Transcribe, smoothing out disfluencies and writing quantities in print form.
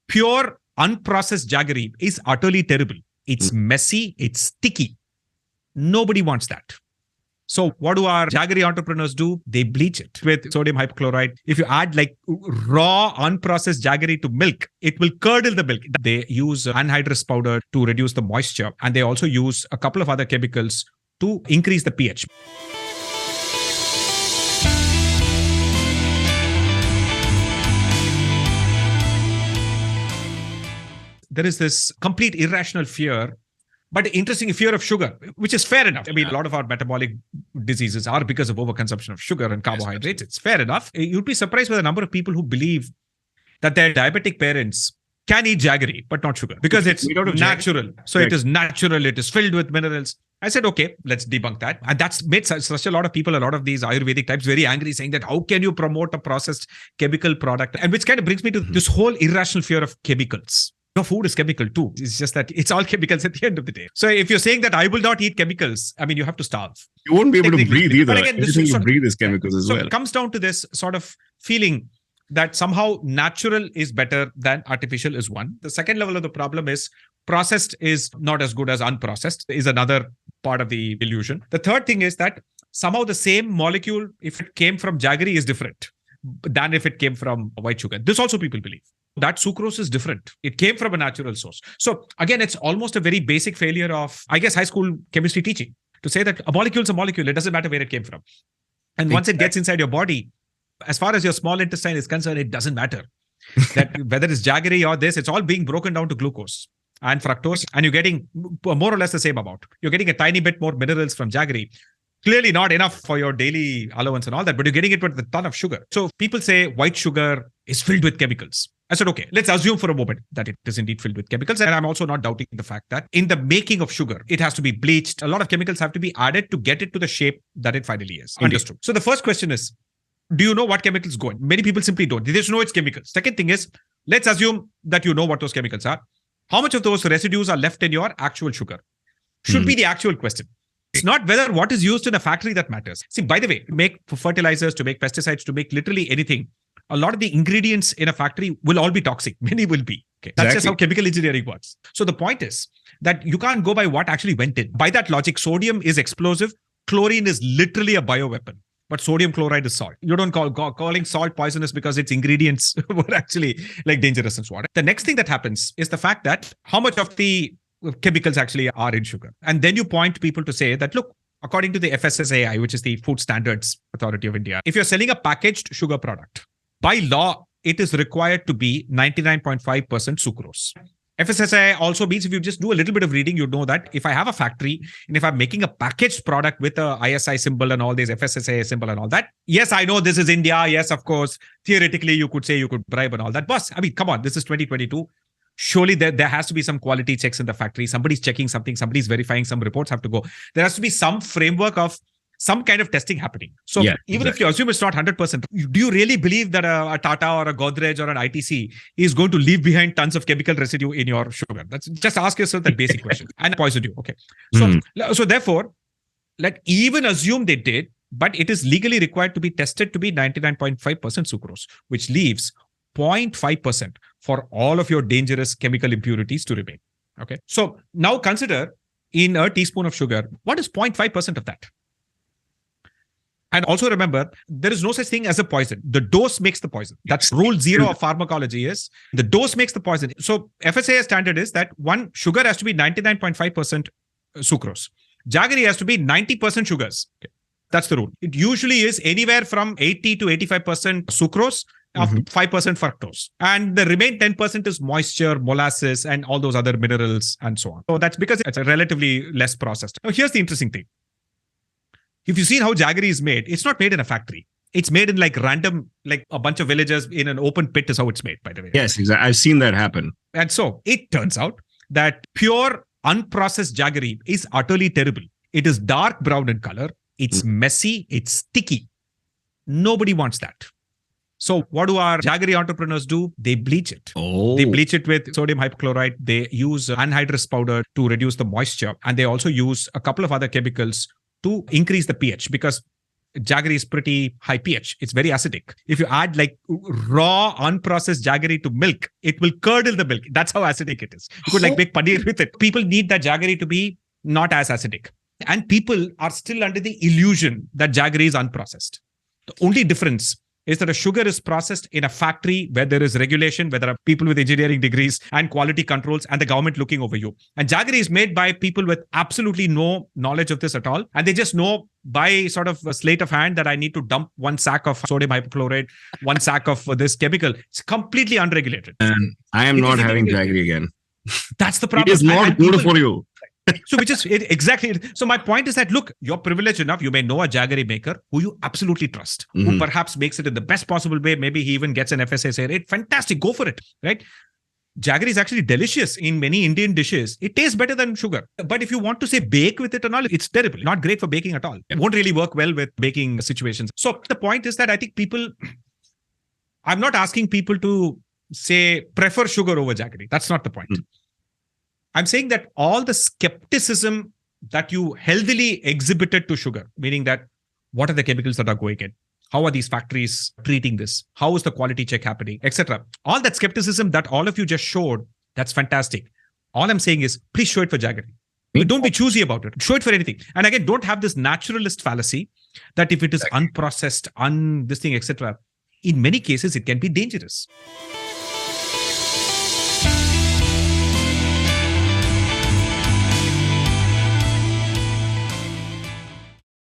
Pure unprocessed Jaggery is utterly terrible. It's messy, it's sticky. Nobody wants that. So what do our Jaggery entrepreneurs do? They bleach it with sodium hypochlorite. If you add like raw unprocessed Jaggery to milk, it will curdle the milk. They use anhydrous powder to reduce the moisture. And they also use a couple of other chemicals to increase the pH. There is this complete irrational fear, but interesting fear of sugar, which is fair enough. I mean, a lot of our metabolic diseases are because of overconsumption of sugar and carbohydrates. It's fair enough. You'd be surprised by the number of people who believe that their diabetic parents can eat Jaggery, but not sugar, because it's natural. So it is natural. It is filled with minerals. I said, okay, let's debunk that. And that's made such a lot of people, a lot of these Ayurvedic types very angry, saying that how can you promote a processed chemical product? And which kind of brings me to this whole irrational fear of chemicals. No, food is chemical too. It's just that it's all chemicals at the end of the day. So if you're saying that I will not eat chemicals, I mean, you have to starve. You won't be able to breathe either. But again, everything you breathe is chemicals as well. So it comes down to this sort of feeling that somehow natural is better than artificial is one. The second level of the problem is processed is not as good as unprocessed, is another part of the illusion. The third thing is that somehow the same molecule, if it came from Jaggery, is different than if it came from white sugar. This also people believe. That sucrose is different. It came from a natural source. So again, it's almost a very basic failure of, I guess, high school chemistry teaching to say that a molecule is a molecule. It doesn't matter where it came from. And once it gets inside your body, as far as your small intestine is concerned, it doesn't matter. That whether it's Jaggery or this, it's all being broken down to glucose and fructose, and you're getting more or less the same amount. You're getting a tiny bit more minerals from Jaggery. Clearly not enough for your daily allowance and all that, but you're getting it with a ton of sugar. So people say white sugar is filled with chemicals. I said, okay, let's assume for a moment that it is indeed filled with chemicals. And I'm also not doubting the fact that in the making of sugar, it has to be bleached. A lot of chemicals have to be added to get it to the shape that it finally is. Understood. So the first question is, do you know what chemicals go in? Many people simply don't. They just know it's chemicals. Second thing is, let's assume that you know what those chemicals are. How much of those residues are left in your actual sugar? Should be the actual question. It's not whether what is used in a factory that matters. See, by the way, to make fertilizers, to make pesticides, to make literally anything, a lot of the ingredients in a factory will all be toxic. Many will be. Okay. That's just how chemical engineering works. So the point is that you can't go by what actually went in. By that logic, sodium is explosive. Chlorine is literally a bioweapon. But sodium chloride is salt. You don't calling salt poisonous because its ingredients were actually like dangerous and so on. The next thing that happens is the fact that how much of the chemicals actually are in sugar. And then you point people to say that, look, according to the FSSAI, which is the Food Standards Authority of India, if you're selling a packaged sugar product, by law, it is required to be 99.5% sucrose. FSSAI also means if you just do a little bit of reading, you know that if I have a factory and if I'm making a packaged product with a ISI symbol and all this FSSAI symbol and all that, yes, I know this is India. Yes, of course, theoretically, you could say you could bribe and all that. But I mean, come on, this is 2022. Surely there has to be some quality checks in the factory. Somebody's checking something. Somebody's verifying. Some reports have to go. There has to be some framework of some kind of testing happening. So even if you assume it's not 100%, do you really believe that a Tata or a Godrej or an ITC is going to leave behind tons of chemical residue in your sugar? That's just ask yourself that basic question and poison you. Okay. So therefore, let even assume they did, but it is legally required to be tested to be 99.5% sucrose, which leaves 0.5% for all of your dangerous chemical impurities to remain. Okay. So now consider in a teaspoon of sugar, what is 0.5% of that? And also remember, there is no such thing as a poison. The dose makes the poison. That's rule 0 of pharmacology is the dose makes the poison. So FSA standard is that one, sugar has to be 99.5% sucrose. Jaggery has to be 90% sugars. Okay. That's the rule. It usually is anywhere from 80 to 85% sucrose, up to 5% fructose. And the remaining 10% is moisture, molasses, and all those other minerals and so on. So that's because it's a relatively less processed. Now, here's the interesting thing. If you've seen how Jaggery is made, it's not made in a factory. It's made in like random, like a bunch of villages in an open pit is how it's made, by the way. Yes, exactly. I've seen that happen. And so it turns out that pure unprocessed Jaggery is utterly terrible. It is dark brown in color. It's messy. It's sticky. Nobody wants that. So what do our Jaggery entrepreneurs do? They bleach it. They bleach it with sodium hypochlorite. They use anhydrous powder to reduce the moisture. And they also use a couple of other chemicals to increase the pH, because Jaggery is pretty high pH. It's very acidic. If you add like raw, unprocessed Jaggery to milk, it will curdle the milk. That's how acidic it is. You could like make paneer with it. People need that Jaggery to be not as acidic. And people are still under the illusion that Jaggery is unprocessed. The only difference is that a sugar is processed in a factory where there is regulation, where there are people with engineering degrees and quality controls and the government looking over you. And Jaggery is made by people with absolutely no knowledge of this at all. And they just know by sort of a sleight of hand that I need to dump 1 sack of sodium hypochlorite, 1 sack of this chemical. It's completely unregulated. And I am not having Jaggery again. That's the problem. It is not good for you. So which is exactly. So my point is that, look, you're privileged enough. You may know a Jaggery maker who you absolutely trust, who perhaps makes it in the best possible way. Maybe he even gets an FSSAI rate. Fantastic. Go for it. Right. Jaggery is actually delicious in many Indian dishes. It tastes better than sugar. But if you want to say bake with it and all, it's terrible. Not great for baking at all. It won't really work well with baking situations. So the point is that I think I'm not asking people to say prefer sugar over Jaggery. That's not the point. I'm saying that all the skepticism that you healthily exhibited to sugar, meaning that what are the chemicals that are going in? How are these factories treating this? How is the quality check happening, etc.? All that skepticism that all of you just showed, that's fantastic. All I'm saying is, please show it for Jaggery. Don't be choosy about it. Show it for anything. And again, don't have this naturalist fallacy that if it is unprocessed, this thing, etc., in many cases, it can be dangerous.